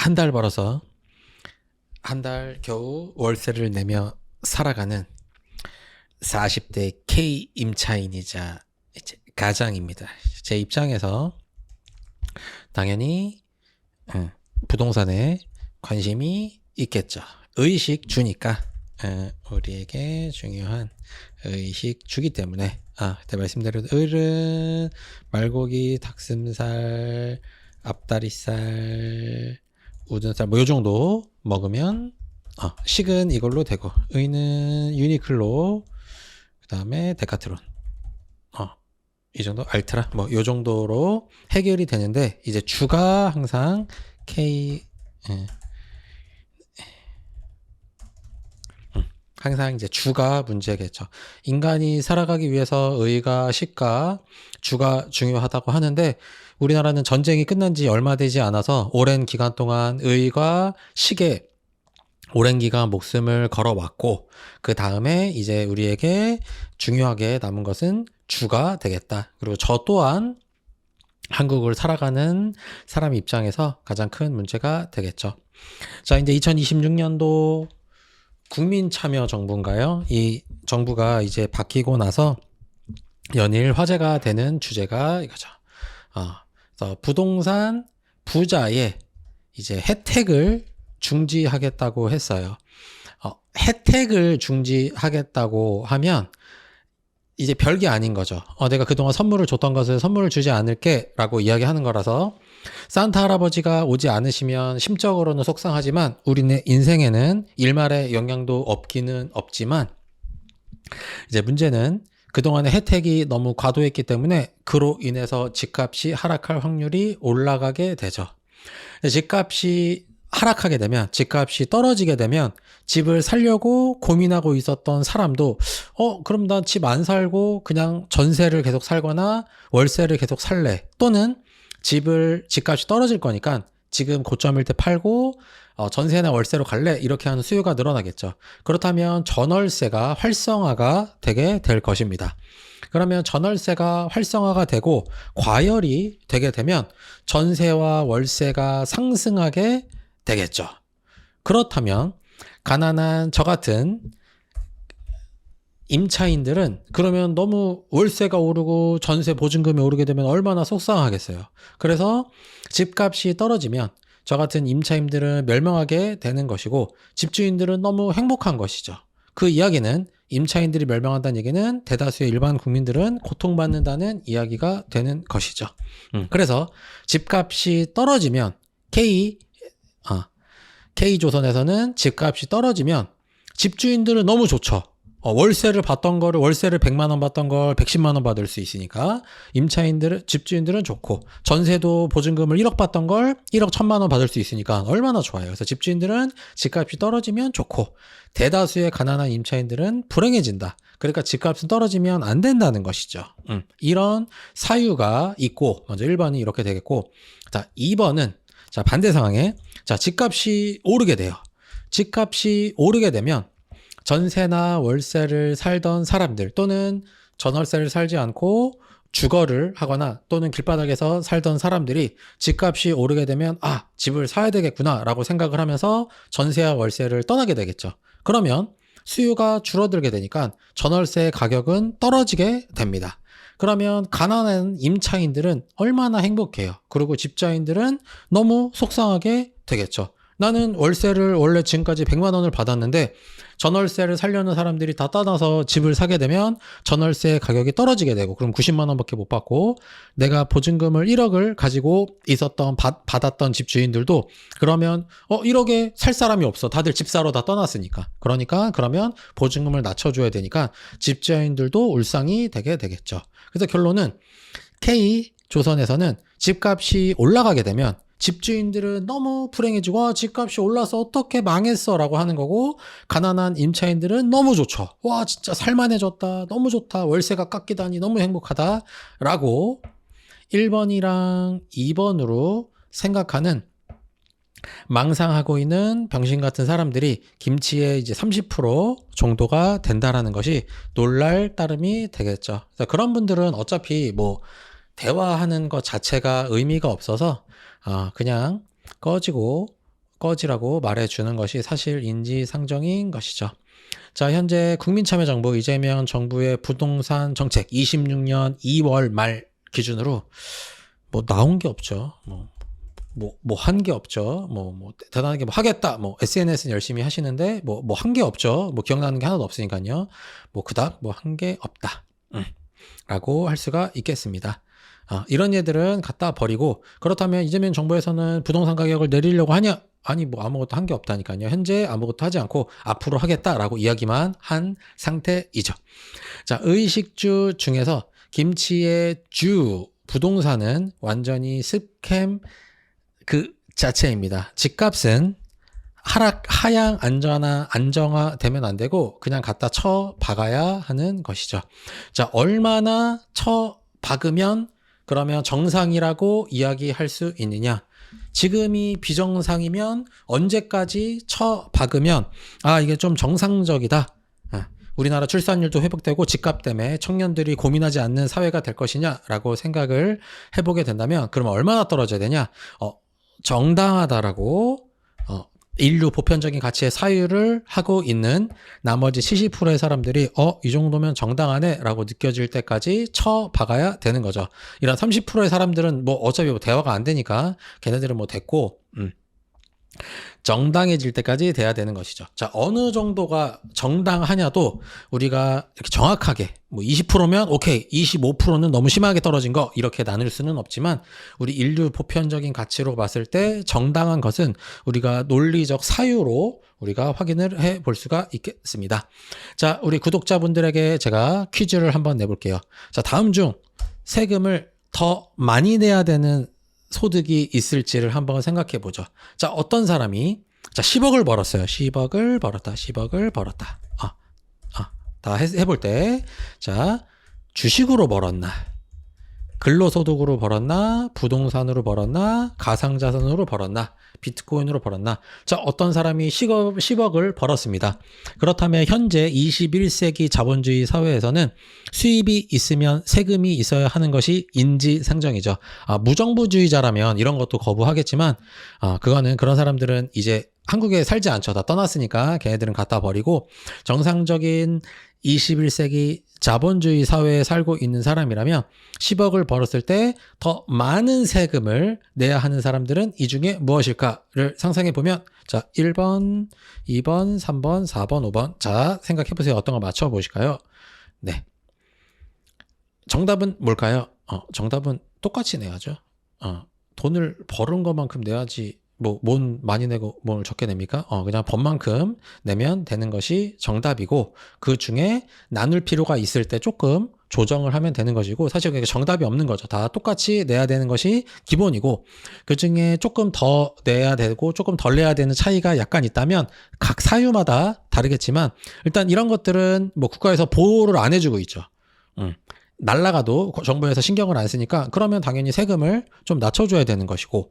한 달 벌어서 한 달 겨우 월세를 내며 살아가는 40대 K 임차인이자 이제 가장입니다. 제 입장에서 당연히 부동산에 관심이 있겠죠. 의식 주니까 우리에게 중요한 의식 주기 때문에 그때 말씀드린 을은 말고기, 닭슴살, 앞다리살, 우둔살 뭐 요정도 먹으면 식은 이걸로 되고, 의는 유니클로, 그 다음에 데카트론 이 정도, 알트라 뭐 요 정도로 해결이 되는데, 이제 주가 항상 K 항상 이제 주가 문제겠죠. 인간이 살아가기 위해서 의가, 식과 주가 중요하다고 하는데, 우리나라는 전쟁이 끝난 지 얼마 되지 않아서 오랜 기간 동안 의가 식에 오랜 기간 목숨을 걸어왔고, 그 다음에 이제 우리에게 중요하게 남은 것은 주가 되겠다. 그리고 저 또한 한국을 살아가는 사람 입장에서 가장 큰 문제가 되겠죠. 자, 이제 2026년도 국민참여정부인가요? 이 정부가 이제 바뀌고 나서 연일 화제가 되는 주제가 이거죠. 그래서 부동산 부자의 이제 혜택을 중지하겠다고 했어요. 혜택을 중지하겠다고 하면 이제 별게 아닌 거죠. 내가 그동안 선물을 줬던 것을 선물을 주지 않을게 라고 이야기하는 거라서, 산타 할아버지가 오지 않으시면 심적으로는 속상하지만 우리네 인생에는 일말의 영향도 없기는 없지만, 이제 문제는 그동안의 혜택이 너무 과도했기 때문에 그로 인해서 집값이 하락할 확률이 올라가게 되죠. 집값이 하락하게 되면, 집값이 떨어지게 되면 집을 살려고 고민하고 있었던 사람도 그럼 나 집 안 살고 그냥 전세를 계속 살거나 월세를 계속 살래, 또는 집값이 떨어질 거니까 지금 고점일 때 팔고 전세나 월세로 갈래, 이렇게 하는 수요가 늘어나겠죠. 그렇다면 전월세가 활성화가 되게 될 것입니다. 그러면 전월세가 활성화가 되고 과열이 되게 되면 전세와 월세가 상승하게 되겠죠. 그렇다면 가난한 저 같은 임차인들은 그러면 너무 월세가 오르고 전세 보증금이 오르게 되면 얼마나 속상하겠어요. 그래서 집값이 떨어지면 저 같은 임차인들은 멸망하게 되는 것이고, 집주인들은 너무 행복한 것이죠. 그 이야기는, 임차인들이 멸망한다는 얘기는 대다수의 일반 국민들은 고통받는다는 이야기가 되는 것이죠. 그래서 집값이 떨어지면 K조선에서는 집값이 떨어지면 집주인들은 너무 좋죠. 월세를 받던 거를, 월세를 100만 원 받던 걸 110만 원 받을 수 있으니까 집주인들은 좋고, 전세도 보증금을 1억 받던 걸 1억 1000만 원 받을 수 있으니까 얼마나 좋아요. 그래서 집주인들은 집값이 떨어지면 좋고, 대다수의 가난한 임차인들은 불행해진다. 그러니까 집값은 떨어지면 안 된다는 것이죠. 이런 사유가 있고, 먼저 1번이 이렇게 되겠고, 자, 2번은 반대 상황에, 집값이 오르게 돼요. 집값이 오르게 되면 전세나 월세를 살던 사람들, 또는 전월세를 살지 않고 주거를 하거나 또는 길바닥에서 살던 사람들이 집값이 오르게 되면 집을 사야 되겠구나 라고 생각을 하면서 전세와 월세를 떠나게 되겠죠. 그러면 수요가 줄어들게 되니까 전월세 가격은 떨어지게 됩니다. 그러면 가난한 임차인들은 얼마나 행복해요. 그리고 집자인들은 너무 속상하게 되겠죠. 나는 월세를 원래 지금까지 100만 원을 받았는데 전월세를 살려는 사람들이 다 떠나서 집을 사게 되면 전월세 가격이 떨어지게 되고, 그럼 90만 원밖에 못 받고, 내가 보증금을 1억을 가지고 있었던 받았던 집주인들도 그러면 1억에 살 사람이 없어. 다들 집 사러 다 떠났으니까. 그러면 보증금을 낮춰줘야 되니까 집주인들도 울상이 되게 되겠죠. 그래서 결론은 K조선에서는 집값이 올라가게 되면 집주인들은 너무 불행해지고 집값이 올라서 어떻게 망했어 라고 하는 거고, 가난한 임차인들은 너무 좋죠. 와, 진짜 살만해졌다, 너무 좋다, 월세가 깎이다니 너무 행복하다 라고 1번이랑 2번으로 생각하는, 망상하고 있는 병신 같은 사람들이 김치의 이제 30% 정도가 된다라는 것이 놀랄 따름이 되겠죠. 그래서 그런 분들은 어차피 뭐 대화하는 것 자체가 의미가 없어서 그냥 꺼지고 꺼지라고 말해주는 것이 사실 인지상정인 것이죠. 자, 현재 국민참여정부 이재명 정부의 부동산 정책 26년 2월 말 기준으로 뭐 나온 게 없죠. 뭐 한 게 없죠. 뭐 대단하게 뭐 하겠다. 뭐 SNS는 열심히 하시는데 뭐 한 게 없죠. 뭐 기억나는 게 하나도 없으니까요. 뭐 그닥 뭐 한 게 없다. 라고 할 수가 있겠습니다. 이런 예들은 갖다 버리고, 그렇다면 이재명 정부에서는 부동산 가격을 내리려고 하냐? 아니, 뭐 아무것도 한 게 없다니까요. 현재 아무것도 하지 않고 앞으로 하겠다라고 이야기만 한 상태이죠. 자, 의식주 중에서 김치의 주 부동산은 완전히 스캠 그 자체입니다. 집값은 하향 안정화 되면 안 되고 그냥 갖다 쳐 박아야 하는 것이죠. 자, 얼마나 쳐 박으면 그러면 정상이라고 이야기할 수 있느냐? 지금이 비정상이면 언제까지 쳐 박으면 이게 좀 정상적이다. 우리나라 출산율도 회복되고 집값 때문에 청년들이 고민하지 않는 사회가 될 것이냐라고 생각을 해보게 된다면 그러면 얼마나 떨어져야 되냐? 정당하다라고 인류 보편적인 가치의 사유를 하고 있는 나머지 70%의 사람들이 이 정도면 정당하네 라고 느껴질 때까지 쳐 박아야 되는 거죠. 이런 30%의 사람들은 뭐 어차피 뭐 대화가 안 되니까 걔네들은 뭐 됐고 정당해질 때까지 돼야 되는 것이죠. 자, 어느 정도가 정당하냐도 우리가 이렇게 정확하게 뭐 20%면 오케이, 25%는 너무 심하게 떨어진 거 이렇게 나눌 수는 없지만 우리 인류 보편적인 가치로 봤을 때 정당한 것은 우리가 논리적 사유로 우리가 확인을 해 볼 수가 있겠습니다. 자, 우리 구독자분들에게 제가 퀴즈를 한번 내볼게요. 자, 다음 중 세금을 더 많이 내야 되는 소득이 있을지를 한번 생각해 보죠. 자, 어떤 사람이 10억을 벌었어요. 10억을 벌었다. 다 해볼 때, 자, 주식으로 벌었나, 근로소득으로 벌었나, 부동산으로 벌었나, 가상자산으로 벌었나, 비트코인으로 벌었나. 자, 어떤 사람이 10억을 벌었습니다. 그렇다면 현재 21세기 자본주의 사회에서는 수입이 있으면 세금이 있어야 하는 것이 인지상정이죠. 무정부주의자라면 이런 것도 거부하겠지만 그거는 그런 사람들은 이제 한국에 살지 않죠. 다 떠났으니까 걔네들은 갖다 버리고 정상적인 21세기 자본주의 사회에 살고 있는 사람이라면 10억을 벌었을 때 더 많은 세금을 내야 하는 사람들은 이 중에 무엇일까를 상상해 보면, 자, 1번, 2번, 3번, 4번, 5번. 자, 생각해 보세요. 어떤 거 맞춰 보실까요? 네. 정답은 뭘까요? 정답은 똑같이 내야죠. 돈을 벌은 것만큼 내야지. 뭔 많이 내고 뭘 적게 냅니까? 그냥 번만큼 내면 되는 것이 정답이고, 그 중에 나눌 필요가 있을 때 조금 조정을 하면 되는 것이고, 사실 그게 정답이 없는 거죠. 다 똑같이 내야 되는 것이 기본이고, 그 중에 조금 더 내야 되고 조금 덜 내야 되는 차이가 약간 있다면 각 사유마다 다르겠지만, 일단 이런 것들은 뭐 국가에서 보호를 안 해주고 있죠. 날라가도 정부에서 신경을 안 쓰니까 그러면 당연히 세금을 좀 낮춰줘야 되는 것이고,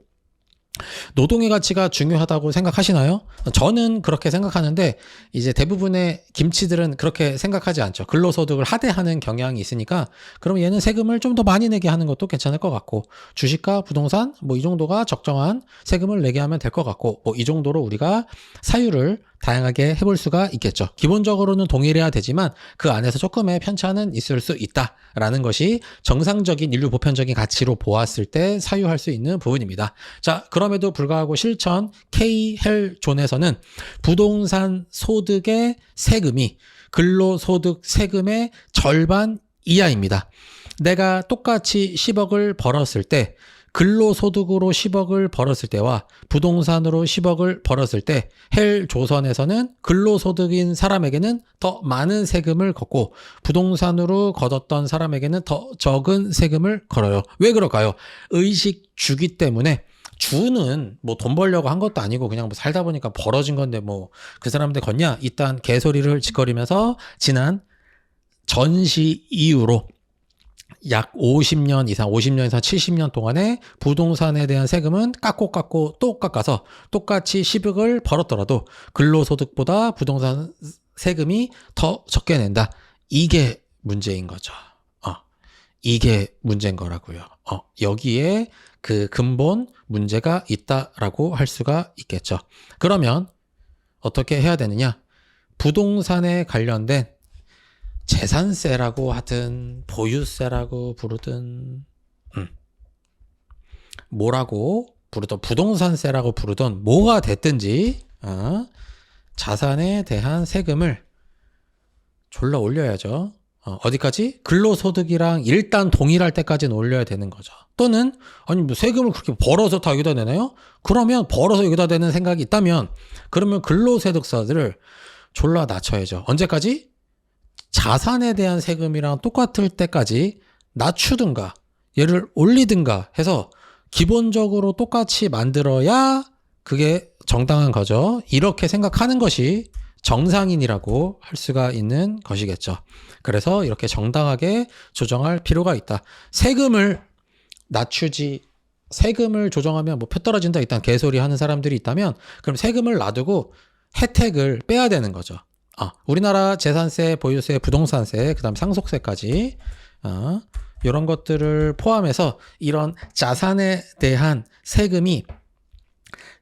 노동의 가치가 중요하다고 생각하시나요? 저는 그렇게 생각하는데 이제 대부분의 김치들은 그렇게 생각하지 않죠. 근로소득을 하대하는 경향이 있으니까 그럼 얘는 세금을 좀 더 많이 내게 하는 것도 괜찮을 것 같고, 주식과 부동산 뭐 이 정도가 적정한 세금을 내게 하면 될 것 같고, 뭐 이 정도로 우리가 사유를 다양하게 해볼 수가 있겠죠. 기본적으로는 동일해야 되지만 그 안에서 조금의 편차는 있을 수 있다라는 것이 정상적인 인류 보편적인 가치로 보았을 때 사유할 수 있는 부분입니다. 자, 그럼에도 불구하고 실천 K헬존에서는 부동산 소득의 세금이 근로소득 세금의 절반 이하입니다. 내가 똑같이 10억을 벌었을 때, 근로소득으로 10억을 벌었을 때와 부동산으로 10억을 벌었을 때 헬조선에서는 근로소득인 사람에게는 더 많은 세금을 걷고 부동산으로 걷었던 사람에게는 더 적은 세금을 걸어요. 왜 그럴까요? 의식주기 때문에. 주는 뭐 돈 벌려고 한 것도 아니고 그냥 뭐 살다 보니까 벌어진 건데 뭐 그 사람한테 걷냐? 이딴 개소리를 짓거리면서 지난 전시 이후로 약 50년 이상 70년 동안에 부동산에 대한 세금은 깎고 또 깎아서 똑같이 10억을 벌었더라도 근로소득보다 부동산 세금이 더 적게 낸다. 이게 문제인 거죠. 이게 문제인 거라고요. 여기에 그 근본 문제가 있다라고 할 수가 있겠죠. 그러면 어떻게 해야 되느냐? 부동산에 관련된 재산세라고 하든 보유세라고 부르든 뭐라고 부르든 부동산세라고 부르든 뭐가 됐든지 자산에 대한 세금을 졸라 올려야죠. 어디까지? 근로소득이랑 일단 동일할 때까지는 올려야 되는 거죠. 또는 아니 뭐 세금을 그렇게 벌어서 다 여기다 내나요? 그러면 벌어서 여기다 내는 생각이 있다면 그러면 근로소득세를 졸라 낮춰야죠. 언제까지? 자산에 대한 세금이랑 똑같을 때까지 낮추든가 얘를 올리든가 해서 기본적으로 똑같이 만들어야 그게 정당한 거죠. 이렇게 생각하는 것이 정상인이라고 할 수가 있는 것이겠죠. 그래서 이렇게 정당하게 조정할 필요가 있다. 세금을 낮추지, 세금을 조정하면 뭐 표 떨어진다 일단 개소리 하는 사람들이 있다면 그럼 세금을 놔두고 혜택을 빼야 되는 거죠. 우리나라 재산세, 보유세, 부동산세, 그 다음 상속세까지 이런 것들을 포함해서 이런 자산에 대한 세금이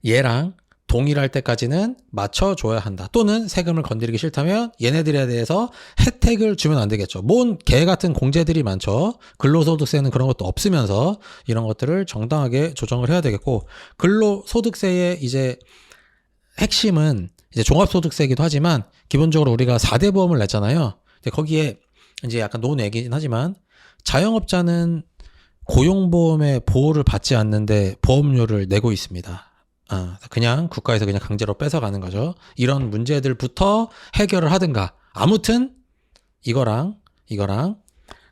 얘랑 동일할 때까지는 맞춰줘야 한다. 또는 세금을 건드리기 싫다면 얘네들에 대해서 혜택을 주면 안 되겠죠. 뭔 개 같은 공제들이 많죠. 근로소득세는 그런 것도 없으면서 이런 것들을 정당하게 조정을 해야 되겠고, 근로소득세의 이제 핵심은 이제 종합소득세이기도 하지만 기본적으로 우리가 4대 보험을 냈잖아요. 근데 거기에 이제 약간 논외기긴 하지만 자영업자는 고용보험의 보호를 받지 않는데 보험료를 내고 있습니다. 그냥 국가에서 그냥 강제로 뺏어가는 거죠. 이런 문제들부터 해결을 하든가 아무튼 이거랑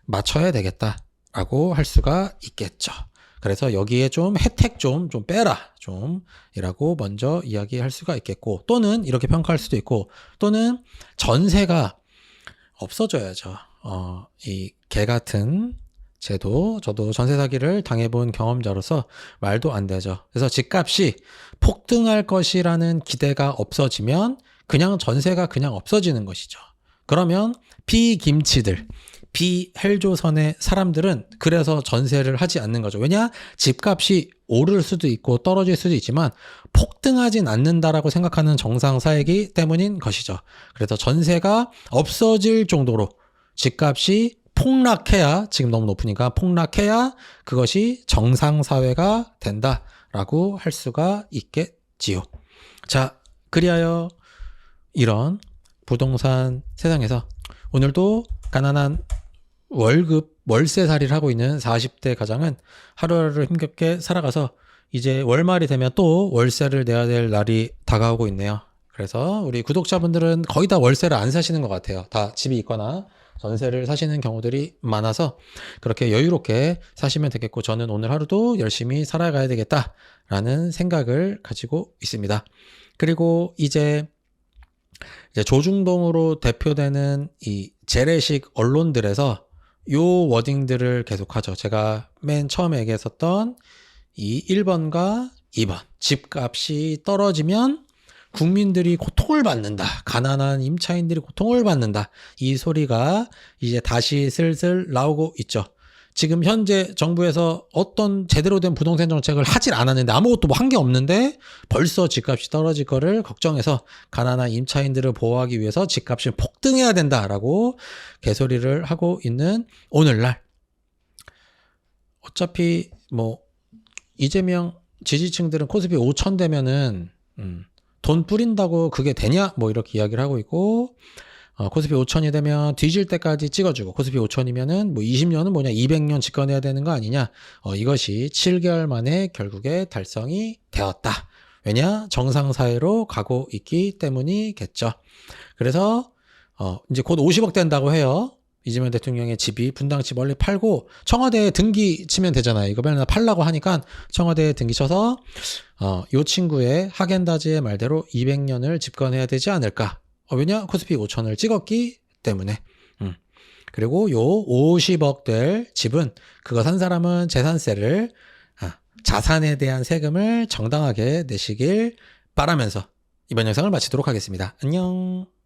맞춰야 되겠다라고 할 수가 있겠죠. 그래서 여기에 좀 혜택 좀 빼라 좀 이라고 먼저 이야기할 수가 있겠고, 또는 이렇게 평가할 수도 있고, 또는 전세가 없어져야죠. 이 개 같은 제도, 저도 전세 사기를 당해본 경험자로서 말도 안 되죠. 그래서 집값이 폭등할 것이라는 기대가 없어지면 그냥 전세가 그냥 없어지는 것이죠. 그러면 비김치들, 비헬조선의 사람들은 그래서 전세를 하지 않는 거죠. 왜냐? 집값이 오를 수도 있고 떨어질 수도 있지만 폭등하진 않는다라고 생각하는 정상사이기 때문인 것이죠. 그래서 전세가 없어질 정도로 집값이 폭락해야, 지금 너무 높으니까 폭락해야 그것이 정상사회가 된다라고 할 수가 있겠지요. 자, 그리하여 이런 부동산 세상에서 오늘도 가난한 월세살이를 하고 있는 40대 가장은 하루하루 힘겹게 살아가서 이제 월말이 되면 또 월세를 내야 될 날이 다가오고 있네요. 그래서 우리 구독자분들은 거의 다 월세를 안 사시는 것 같아요. 다 집이 있거나 전세를 사시는 경우들이 많아서 그렇게 여유롭게 사시면 되겠고, 저는 오늘 하루도 열심히 살아가야 되겠다라는 생각을 가지고 있습니다. 그리고 이제 조중동으로 대표되는 이 재래식 언론들에서 요 워딩들을 계속하죠. 제가 맨 처음에 얘기했었던 이 1번과 2번, 집값이 떨어지면 국민들이 고통을 받는다, 가난한 임차인들이 고통을 받는다, 이 소리가 이제 다시 슬슬 나오고 있죠. 지금 현재 정부에서 어떤 제대로 된 부동산 정책을 하질 않았는데, 아무것도 뭐 한 게 없는데 벌써 집값이 떨어질 거를 걱정해서 가난한 임차인들을 보호하기 위해서 집값이 폭등해야 된다라고 개소리를 하고 있는 오늘날, 어차피 뭐 이재명 지지층들은 코스피 5천 되면은 돈 뿌린다고 그게 되냐? 뭐 이렇게 이야기를 하고 있고, 코스피 5천이 되면 뒤질 때까지 찍어주고, 코스피 5천이면은 뭐 20년은 뭐냐, 200년 집권해야 되는 거 아니냐? 이것이 7개월 만에 결국에 달성이 되었다. 왜냐? 정상사회로 가고 있기 때문이겠죠. 그래서 이제 곧 50억 된다고 해요. 이재명 대통령의 집이 분당집 멀리 팔고 청와대에 등기 치면 되잖아요. 이거 맨날 팔라고 하니까 청와대에 등기 쳐서 요 친구의 하겐다즈의 말대로 200년을 집권해야 되지 않을까. 왜냐? 코스피 5천을 찍었기 때문에. 그리고 요 50억 될 집은 그거 산 사람은 재산세를, 자산에 대한 세금을 정당하게 내시길 바라면서 이번 영상을 마치도록 하겠습니다. 안녕.